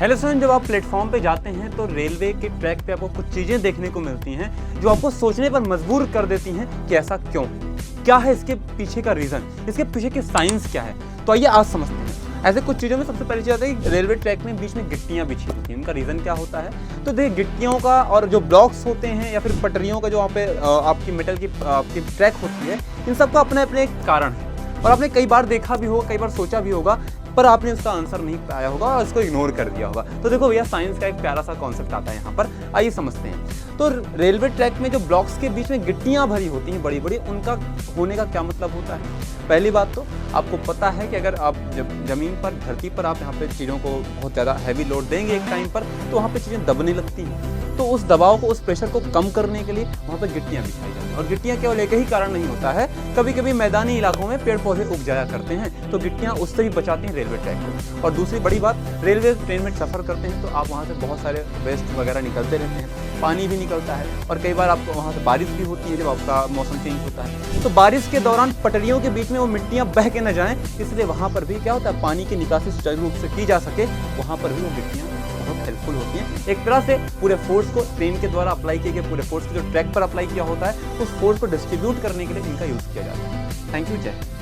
Hello sir, जब आप platform पे जाते हैं तो रेलवे के ट्रैक पे आपको कुछ चीज़ें देखने को मिलती हैं जो आपको सोचने पर मजबूर कर देती हैं कि ऐसा क्यों, क्या है इसके पीछे का रीज़न, इसके पीछे की साइंस क्या है। तो आइए आज समझते हैं। ऐसे कुछ चीज़ों में सबसे पहली चीज़ आता है कि रेलवे ट्रैक में बीच में गिट्टियाँ बिछी होती हैं। उनका रीज़न क्या होता है? तो देखिए, गिट्टियों का और जो ब्लॉक्स होते हैं या फिर पटरियों का जो वहाँ पे आपकी मेटल की आपकी ट्रैक होती है, इन सबका अपने अपने एक कारण है। और आपने कई बार देखा भी होगा, कई बार सोचा भी होगा, पर आपने उसका आंसर नहीं पाया होगा और उसको इग्नोर कर दिया होगा। तो देखो भैया, साइंस का एक प्यारा सा कॉन्सेप्ट आता है यहाँ पर, आइए समझते हैं। तो रेलवे ट्रैक में जो ब्लॉक्स के बीच में गिट्टियाँ भरी होती हैं बड़ी बड़ी, उनका होने का क्या मतलब होता है? पहली बात तो आपको पता है कि अगर आप जब ज़मीन पर, धरती पर आप यहाँ पे चीज़ों को बहुत ज़्यादा हैवी लोड देंगे एक टाइम पर, तो वहाँ पे चीज़ें दबने लगती हैं। तो उस दबाव को, उस प्रेशर को कम करने के लिए वहाँ पर गिट्टियाँ बिछाई जाती हैं। और गिट्टियाँ केवल एक ही कारण नहीं होता है, कभी कभी मैदानी इलाकों में पेड़ पौधे उग जाया करते हैं, तो गिट्टियाँ उससे भी बचाती हैं रेलवे ट्रैक को। और दूसरी बड़ी बात, रेलवे ट्रेन में सफ़र करते हैं तो आप वहाँ से बहुत सारे वेस्ट वगैरह निकलते रहते हैं, पानी भी निकलता है, और कई बार आपको वहाँ से बारिश भी होती है जब आपका मौसम चेंज होता है। तो बारिश के दौरान पटरियों के बीच में वो मिट्टियाँ बह के न जाएँ, इसलिए वहाँ पर भी क्या होता है, पानी की निकासी सुचारू रूप से की जा सके, वहाँ पर भी वो गिट्टियाँ बहुत हेल्पफुल होती हैं। एक तरह से पूरे फोर्स को, ट्रेन के द्वारा अप्लाई किए गए पूरे फोर्स को जो ट्रैक पर अप्लाई किया होता है, उस फोर्स को डिस्ट्रीब्यूट करने के लिए इनका यूज़ किया जाता है। थैंक यू, जय।